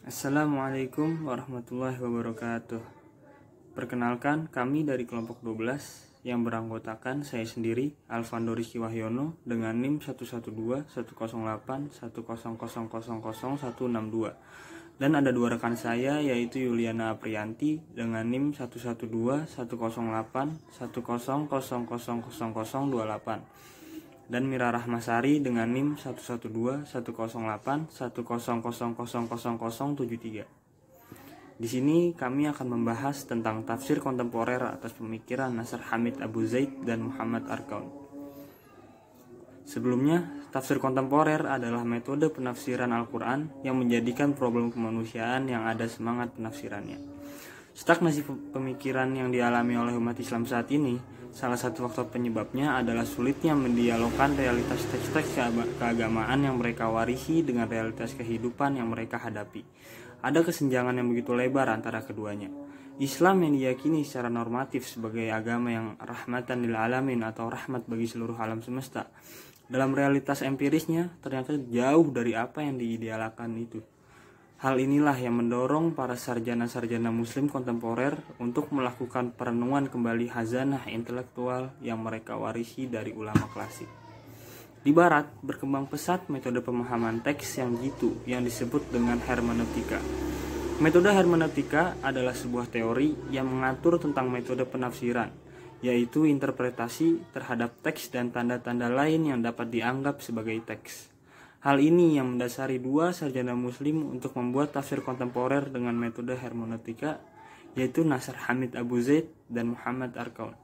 Assalamualaikum warahmatullahi wabarakatuh. Perkenalkan, kami dari kelompok 12 yang beranggotakan saya sendiri, Alvando Rizky Wahyono, dengan NIM 112-108-100000162. Dan ada dua rekan saya, yaitu Yuliana Aprianti dengan NIM 112-108-100000028. Dan Mira Rahmasari dengan NIM 112-108-100000073. Di sini kami akan membahas tentang tafsir kontemporer atas pemikiran Nasr Hamid Abu Zaid dan Muhammad Arkaun. Sebelumnya, tafsir kontemporer adalah metode penafsiran Al-Quran yang menjadikan problem kemanusiaan yang ada semangat penafsirannya. Stagnasi pemikiran yang dialami oleh umat Islam saat ini, salah satu faktor penyebabnya adalah sulitnya mendialogkan realitas teks-teks keagamaan yang mereka warisi dengan realitas kehidupan yang mereka hadapi. Ada kesenjangan yang begitu lebar antara keduanya. Islam yang diyakini secara normatif sebagai agama yang rahmatan lil alamin atau rahmat bagi seluruh alam semesta, dalam realitas empirisnya ternyata jauh dari apa yang diidealkan itu. Hal inilah yang mendorong para sarjana-sarjana muslim kontemporer untuk melakukan perenungan kembali hazanah intelektual yang mereka warisi dari ulama klasik. Di barat, berkembang pesat metode pemahaman teks yang jitu yang disebut dengan hermeneutika. Metode hermeneutika adalah sebuah teori yang mengatur tentang metode penafsiran, yaitu interpretasi terhadap teks dan tanda-tanda lain yang dapat dianggap sebagai teks. Hal ini yang mendasari dua sarjana muslim untuk membuat tafsir kontemporer dengan metode hermeneutika, yaitu Nasr Hamid Abu Zaid dan Muhammad Arkaun.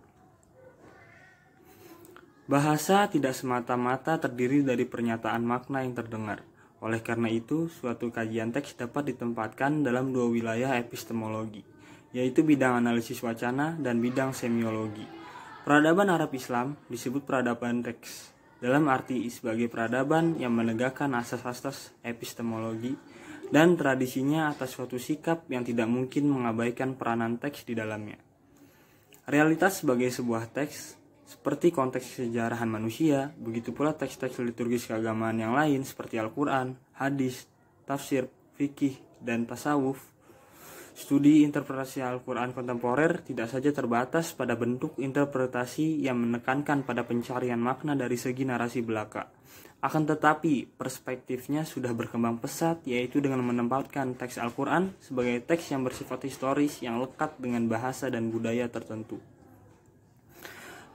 Bahasa tidak semata-mata terdiri dari pernyataan makna yang terdengar. Oleh karena itu, suatu kajian teks dapat ditempatkan dalam dua wilayah epistemologi, yaitu bidang analisis wacana dan bidang semiologi. Peradaban Arab Islam disebut peradaban teks, dalam arti sebagai peradaban yang menegakkan asas-asas epistemologi dan tradisinya atas suatu sikap yang tidak mungkin mengabaikan peranan teks di dalamnya. Realitas sebagai sebuah teks, seperti konteks kesejarahan manusia, begitu pula teks-teks liturgis keagamaan yang lain seperti Al-Quran, hadis, tafsir, fikih, dan tasawuf. Studi interpretasi Al-Quran kontemporer tidak saja terbatas pada bentuk interpretasi yang menekankan pada pencarian makna dari segi narasi belaka. Akan tetapi, perspektifnya sudah berkembang pesat, yaitu dengan menempatkan teks Al-Quran sebagai teks yang bersifat historis yang lekat dengan bahasa dan budaya tertentu.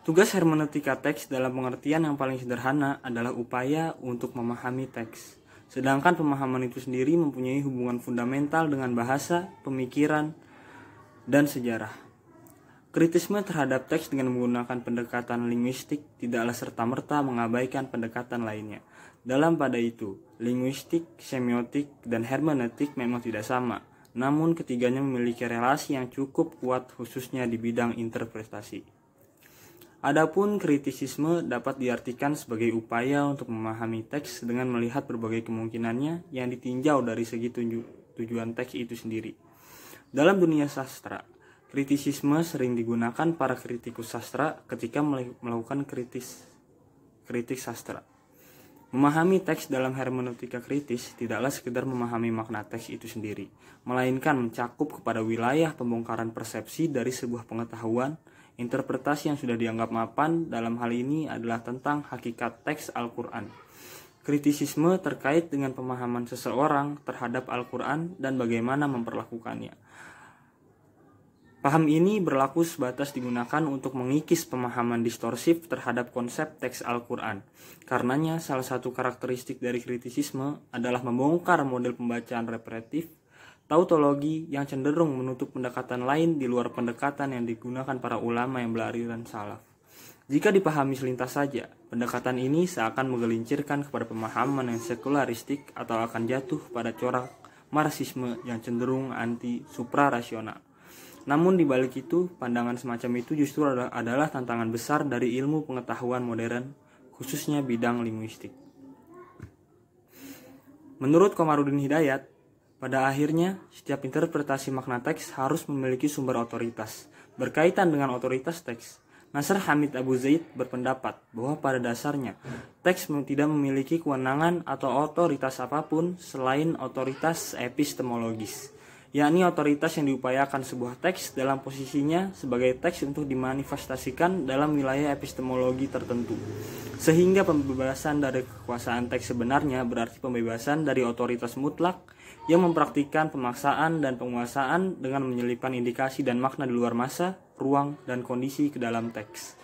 Tugas hermeneutika teks dalam pengertian yang paling sederhana adalah upaya untuk memahami teks. Sedangkan pemahaman itu sendiri mempunyai hubungan fundamental dengan bahasa, pemikiran, dan sejarah. Kritisme terhadap teks dengan menggunakan pendekatan linguistik tidaklah serta-merta mengabaikan pendekatan lainnya. Dalam pada itu, linguistik, semiotik, dan hermeneutik memang tidak sama, namun ketiganya memiliki relasi yang cukup kuat khususnya di bidang interpretasi. Adapun kritisisme dapat diartikan sebagai upaya untuk memahami teks dengan melihat berbagai kemungkinannya yang ditinjau dari segi tujuan teks itu sendiri. Dalam dunia sastra, kritisisme sering digunakan para kritikus sastra ketika melakukan kritik sastra. Memahami teks dalam hermeneutika kritis tidaklah sekedar memahami makna teks itu sendiri, melainkan mencakup kepada wilayah pembongkaran persepsi dari sebuah pengetahuan. Interpretasi yang sudah dianggap mapan dalam hal ini adalah tentang hakikat teks Al-Quran. Kritisisme terkait dengan pemahaman seseorang terhadap Al-Quran dan bagaimana memperlakukannya. Paham ini berlaku sebatas digunakan untuk mengikis pemahaman distorsif terhadap konsep teks Al-Quran. Karenanya, salah satu karakteristik dari kritisisme adalah membongkar model pembacaan repetitif, tautologi yang cenderung menutup pendekatan lain di luar pendekatan yang digunakan para ulama yang beraliran salaf. Jika dipahami selintas saja, pendekatan ini seakan menggelincirkan kepada pemahaman yang sekularistik atau akan jatuh pada corak marxisme yang cenderung anti-suprarasional. Namun di balik itu, pandangan semacam itu justru adalah tantangan besar dari ilmu pengetahuan modern, khususnya bidang linguistik. Menurut Komarudin Hidayat, pada akhirnya, setiap interpretasi makna teks harus memiliki sumber otoritas, berkaitan dengan otoritas teks. Nasr Hamid Abu Zaid berpendapat bahwa pada dasarnya teks tidak memiliki kewenangan atau otoritas apapun selain otoritas epistemologis, yakni otoritas yang diupayakan sebuah teks dalam posisinya sebagai teks untuk dimanifestasikan dalam wilayah epistemologi tertentu. Sehingga pembebasan dari kekuasaan teks sebenarnya berarti pembebasan dari otoritas mutlak yang mempraktikkan pemaksaan dan penguasaan dengan menyelipkan indikasi dan makna di luar masa, ruang, dan kondisi ke dalam teks.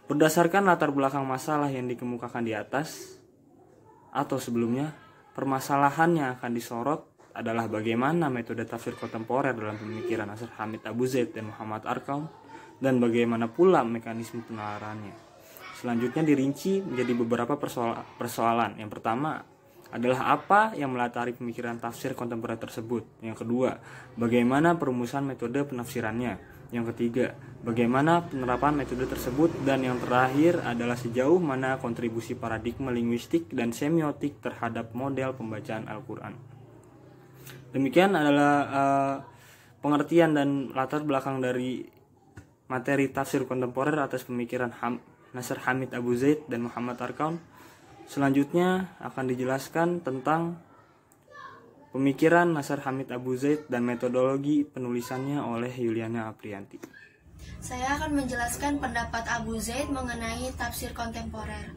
Berdasarkan latar belakang masalah yang dikemukakan di atas atau sebelumnya, permasalahan yang akan disorot adalah bagaimana metode tafsir kontemporer dalam pemikiran Nasr Hamid Abu Zaid dan Muhammad Arkaun, dan bagaimana pula mekanisme penalarannya. Selanjutnya dirinci menjadi beberapa persoalan. Yang pertama adalah apa yang melatari pemikiran tafsir kontemporer tersebut. Yang kedua, bagaimana perumusan metode penafsirannya. Yang ketiga, bagaimana penerapan metode tersebut. Dan yang terakhir adalah sejauh mana kontribusi paradigma linguistik dan semiotik terhadap model pembacaan Al-Quran. Demikian adalah pengertian dan latar belakang dari materi tafsir kontemporer atas pemikiran Nasr Hamid Abu Zaid dan Muhammad Arkaun. Selanjutnya akan dijelaskan tentang pemikiran Nasr Hamid Abu Zaid dan metodologi penulisannya oleh Yuliana Aprianti. Saya akan menjelaskan pendapat Abu Zaid mengenai tafsir kontemporer.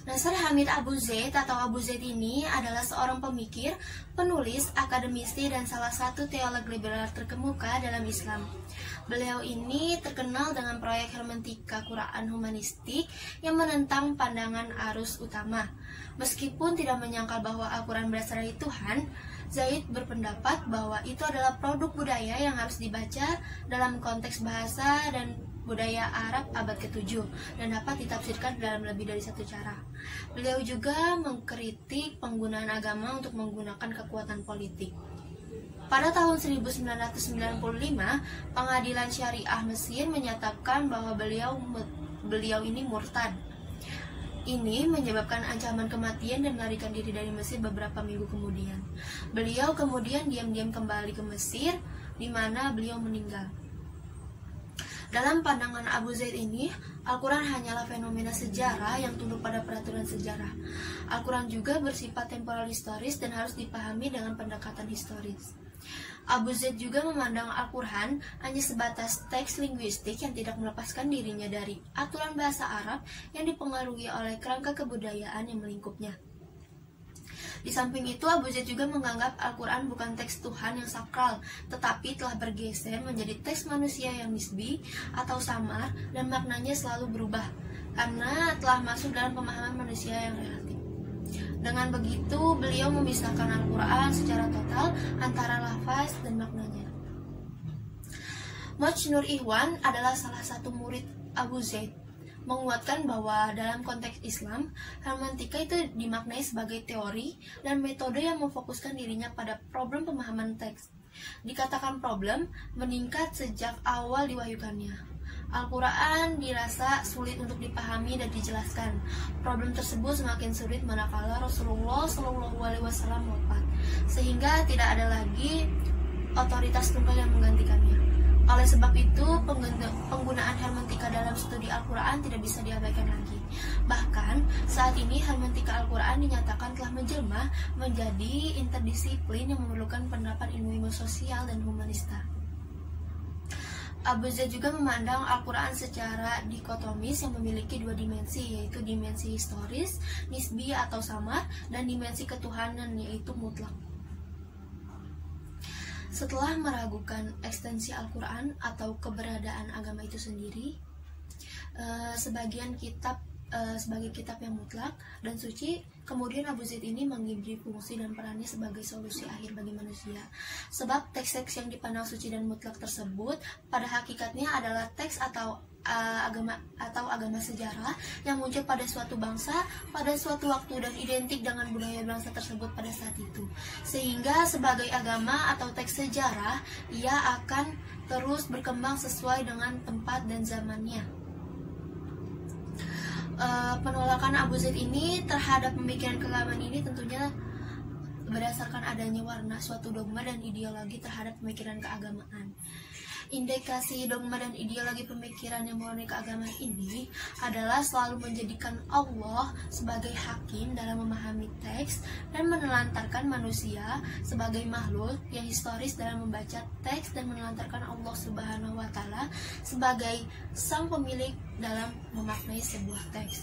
Nasr Hamid Abu Zaid atau Abu Zaid ini adalah seorang pemikir, penulis, akademisi, dan salah satu teolog liberal terkemuka dalam Islam. Beliau ini terkenal dengan proyek hermeneutika Quran humanistik yang menentang pandangan arus utama. Meskipun tidak menyangkal bahwa Al-Quran berasal dari Tuhan, Zaid berpendapat bahwa itu adalah produk budaya yang harus dibaca dalam konteks bahasa dan budaya Arab abad ke-7 dan dapat ditafsirkan dalam lebih dari satu cara. Beliau juga mengkritik penggunaan agama untuk menggunakan kekuatan politik. Pada tahun 1995, Pengadilan Syariah Mesir menyatakan bahwa beliau ini murtad. Ini menyebabkan ancaman kematian dan melarikan diri dari Mesir beberapa minggu kemudian. Beliau kemudian diam-diam kembali ke Mesir, di mana beliau meninggal. Dalam pandangan Abu Zaid ini, Al-Quran hanyalah fenomena sejarah yang tunduk pada peraturan sejarah. Al-Quran juga bersifat temporal historis dan harus dipahami dengan pendekatan historis. Abu Zaid juga memandang Al-Quran hanya sebatas teks linguistik yang tidak melepaskan dirinya dari aturan bahasa Arab yang dipengaruhi oleh kerangka kebudayaan yang melingkupnya. Di samping itu, Abu Zaid juga menganggap Al-Quran bukan teks Tuhan yang sakral, tetapi telah bergeser menjadi teks manusia yang nisbi atau samar dan maknanya selalu berubah, karena telah masuk dalam pemahaman manusia yang relatif. Dengan begitu, beliau memisahkan Al-Quran secara total antara lafaz dan maknanya. Moj Nur Ikhwan adalah salah satu murid Abu Zaid, menguatkan bahwa dalam konteks Islam, hermeneutika itu dimaknai sebagai teori dan metode yang memfokuskan dirinya pada problem pemahaman teks. Dikatakan problem meningkat sejak awal diwahyukannya. Al-Quran dirasa sulit untuk dipahami dan dijelaskan. Problem tersebut semakin sulit manakala Rasulullah SAW wafat, sehingga tidak ada lagi otoritas tunggal yang menggantikannya. Oleh sebab itu, penggunaan hermeneutika dalam studi Al-Quran tidak bisa diabaikan lagi. Bahkan, saat ini hermeneutika Al-Quran dinyatakan telah menjelma menjadi interdisiplin yang memerlukan penerapan ilmu sosial dan humanista. Abu Zaid juga memandang Al-Quran secara dikotomis yang memiliki dua dimensi, yaitu dimensi historis, nisbi atau samar, dan dimensi ketuhanan, yaitu mutlak. Setelah meragukan ekstensi Al-Quran atau keberadaan agama itu sendiri, sebagai kitab yang mutlak dan suci, kemudian Abu Zaid ini mengibdi fungsi dan perannya sebagai solusi akhir bagi manusia. Sebab teks-teks yang dipandang suci dan mutlak tersebut pada hakikatnya adalah teks atau agama sejarah yang muncul pada suatu bangsa pada suatu waktu dan identik dengan budaya bangsa tersebut pada saat itu. Sehingga sebagai agama atau teks sejarah, ia akan terus berkembang sesuai dengan tempat dan zamannya. Penolakan Abu Zaid ini terhadap pemikiran keagamaan ini tentunya berdasarkan adanya warna suatu dogma dan ideologi terhadap pemikiran keagamaan. Indikasi dogma dan ideologi pemikiran yang murni keagamaan ini adalah selalu menjadikan Allah sebagai hakim dalam memahami teks dan menelantarkan manusia sebagai makhluk yang historis dalam membaca teks dan menelantarkan Allah Subhanahu wa Ta'ala sebagai sang pemilik dalam memaknai sebuah teks.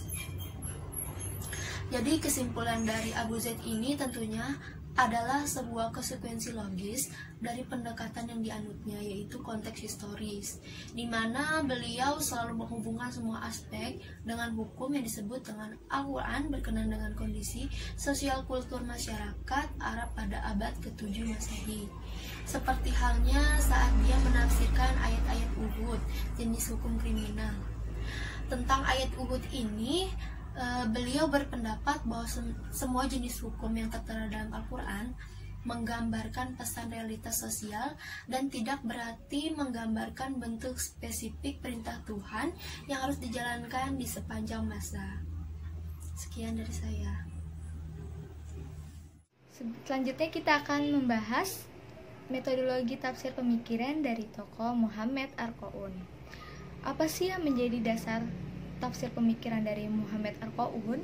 Jadi kesimpulan dari Abu Zaid ini tentunya adalah sebuah konsekuensi logis dari pendekatan yang dianutnya, yaitu konteks historis, di mana beliau selalu menghubungkan semua aspek dengan hukum yang disebut dengan Al-Quran berkenaan dengan kondisi sosial kultur masyarakat Arab pada abad ke-7 Masehi. Seperti halnya saat dia menafsirkan ayat-ayat Uhud, jenis hukum kriminal. Tentang ayat Uhud ini, beliau berpendapat bahwa semua jenis hukum yang tertera dalam Al-Quran menggambarkan pesan realitas sosial dan tidak berarti menggambarkan bentuk spesifik perintah Tuhan yang harus dijalankan di sepanjang masa. Sekian dari saya. Selanjutnya kita akan membahas metodologi tafsir pemikiran dari tokoh Muhammad Ar-Qa'un. Apa sih yang menjadi dasar tafsir pemikiran dari Muhammad Ar-Qa'un?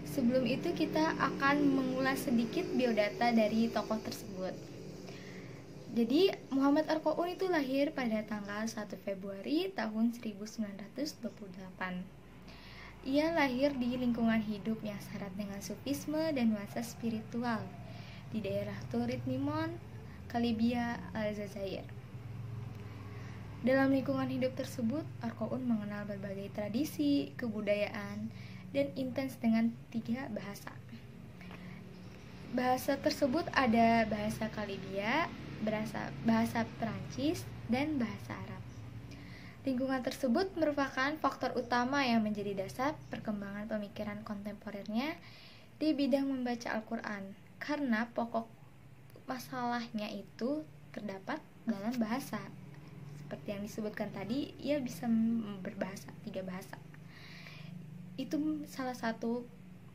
Sebelum itu kita akan mengulas sedikit biodata dari tokoh tersebut. Jadi Muhammad Ar-Qa'un itu lahir pada tanggal 1 Februari tahun 1928. Ia lahir di lingkungan hidup yang syarat dengan sufisme dan nuansa spiritual di daerah Turid Nimon, Kalibia, Aljazair. Dalam lingkungan hidup tersebut, Ar-Qa'un mengenal berbagai tradisi, kebudayaan, dan intens dengan 3 bahasa. Bahasa tersebut ada bahasa Kalibia, bahasa Perancis, dan bahasa Arab. Lingkungan tersebut merupakan faktor utama yang menjadi dasar perkembangan pemikiran kontemporernya di bidang membaca Al-Quran, karena pokok masalahnya itu terdapat dalam bahasa. Seperti yang disebutkan tadi, ia bisa berbahasa, 3 bahasa. Itu salah satu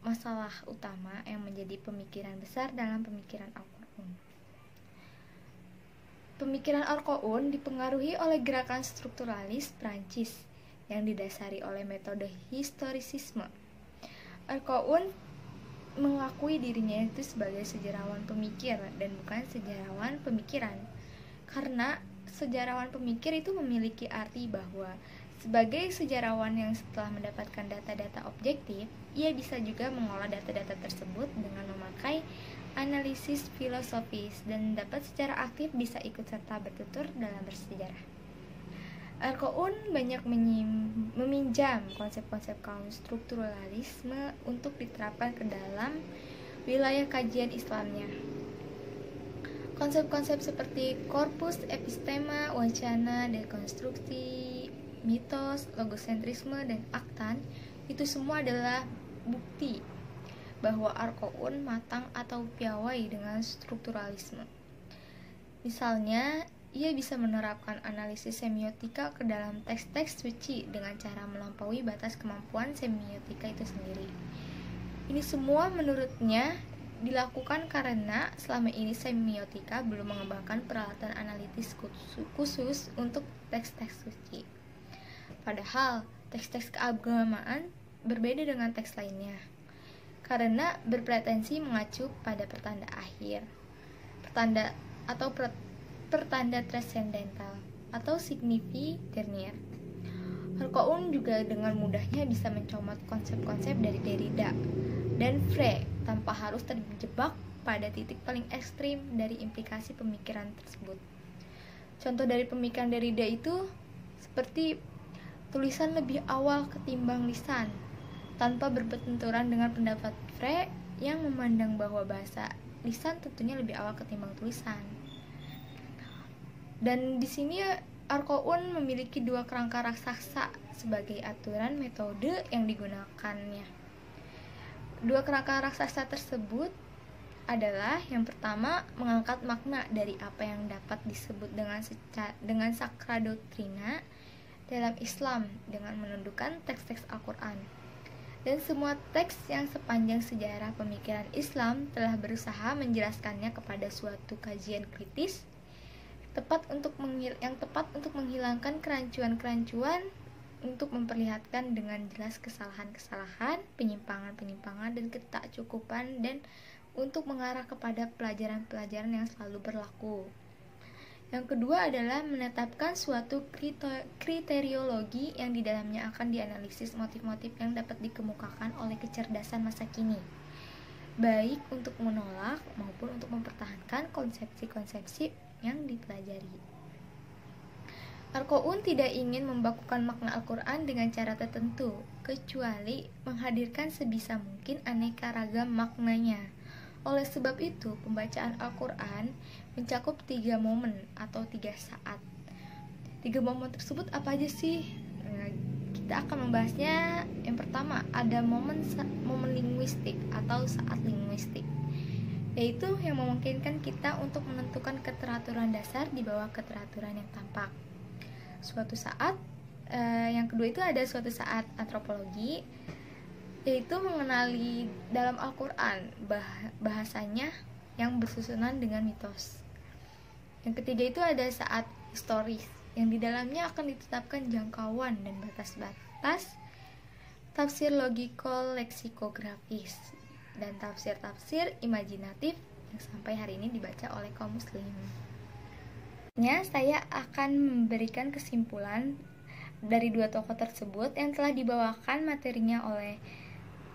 masalah utama yang menjadi pemikiran besar dalam pemikiran Al-Qa'un. Pemikiran Al-Qa'un dipengaruhi oleh gerakan strukturalis Prancis yang didasari oleh metode historisisme. Al-Qa'un mengakui dirinya itu sebagai sejarawan pemikir dan bukan sejarawan pemikiran, karena sejarawan pemikir itu memiliki arti bahwa sebagai sejarawan yang setelah mendapatkan data-data objektif, ia bisa juga mengolah data-data tersebut dengan memakai analisis filosofis dan dapat secara aktif bisa ikut serta bertutur dalam bersejarah. Al-Qa'un banyak meminjam konsep-konsep kaum strukturalisme untuk diterapkan ke dalam wilayah kajian Islamnya. Konsep-konsep seperti korpus epistema, wacana, dekonstruksi, mitos, logosentrisme, dan aktan itu semua adalah bukti bahwa Ar-Qa'un matang atau piawai dengan strukturalisme. Misalnya, ia bisa menerapkan analisis semiotika ke dalam teks-teks suci dengan cara melampaui batas kemampuan semiotika itu sendiri. Ini semua menurutnya dilakukan karena selama ini semiotika belum mengembangkan peralatan analitis khusus untuk teks-teks suci. Padahal teks-teks keagamaan berbeda dengan teks lainnya, karena berpretensi mengacu pada pertanda akhir, pertanda transendental atau signifi dernier. Al-Qa'un juga dengan mudahnya bisa mencomot konsep-konsep dari Derrida dan Frege tanpa harus terjebak pada titik paling ekstrim dari implikasi pemikiran tersebut. Contoh dari pemikiran Derrida itu seperti tulisan lebih awal ketimbang lisan, tanpa berbenturan dengan pendapat Frege yang memandang bahwa bahasa lisan tentunya lebih awal ketimbang tulisan. Dan di sini Ar-Qa'un memiliki 2 kerangka raksasa sebagai aturan metode yang digunakannya. 2 kerangka raksasa tersebut adalah yang pertama, mengangkat makna dari apa yang dapat disebut dengan sakra doktrina dalam Islam dengan menundukkan teks-teks Al-Quran. Dan semua teks yang sepanjang sejarah pemikiran Islam telah berusaha menjelaskannya kepada suatu kajian kritis tepat untuk menghilangkan kerancuan-kerancuan, untuk memperlihatkan dengan jelas kesalahan-kesalahan, penyimpangan-penyimpangan, dan ketakcukupan, dan untuk mengarah kepada pelajaran-pelajaran yang selalu berlaku. Yang kedua adalah menetapkan suatu kriteriologi yang di dalamnya akan dianalisis motif-motif yang dapat dikemukakan oleh kecerdasan masa kini, baik untuk menolak maupun untuk mempertahankan konsepsi-konsepsi yang dipelajari. Al-Qoun tidak ingin membakukan makna Al-Quran dengan cara tertentu, kecuali menghadirkan sebisa mungkin aneka ragam maknanya. Oleh sebab itu, pembacaan Al-Quran mencakup 3 momen atau 3 saat. 3 momen tersebut apa aja sih? Nah, kita akan membahasnya. Yang pertama, ada momen linguistik atau saat linguistik, yaitu yang memungkinkan kita untuk menentukan keteraturan dasar di bawah keteraturan yang tampak. Suatu saat, yang kedua itu ada suatu saat antropologi, yaitu mengenali dalam Al-Quran bahasanya yang bersusunan dengan mitos. Yang ketiga itu ada saat historis, yang di dalamnya akan ditetapkan jangkauan dan batas-batas tafsir logiko-leksikografis dan tafsir-tafsir imajinatif yang sampai hari ini dibaca oleh kaum muslim. Saya akan memberikan kesimpulan dari 2 tokoh tersebut yang telah dibawakan materinya oleh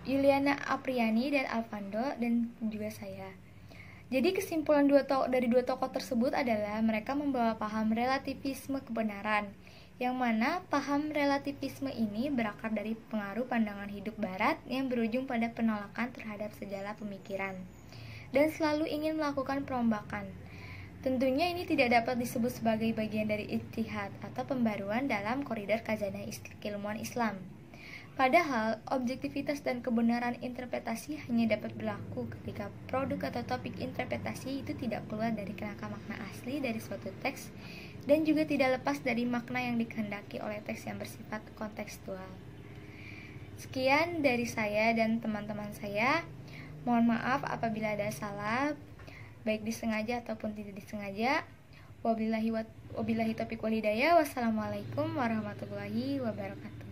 Yuliana Apriani dan Alvando dan juga saya. Jadi kesimpulan dari dua tokoh tersebut adalah mereka membawa paham relativisme kebenaran, yang mana paham relativisme ini berakar dari pengaruh pandangan hidup barat yang berujung pada penolakan terhadap segala pemikiran dan selalu ingin melakukan perombakan. Tentunya ini tidak dapat disebut sebagai bagian dari ijtihad atau pembaruan dalam koridor khazanah keilmuan Islam. Padahal, objektivitas dan kebenaran interpretasi hanya dapat berlaku ketika produk atau topik interpretasi itu tidak keluar dari kerangka makna asli dari suatu teks dan juga tidak lepas dari makna yang dikehendaki oleh teks yang bersifat kontekstual. Sekian dari saya dan teman-teman saya. Mohon maaf apabila ada salah, baik disengaja ataupun tidak disengaja. Wabillahi taufiq wal hidayah. Wassalamualaikum warahmatullahi wabarakatuh.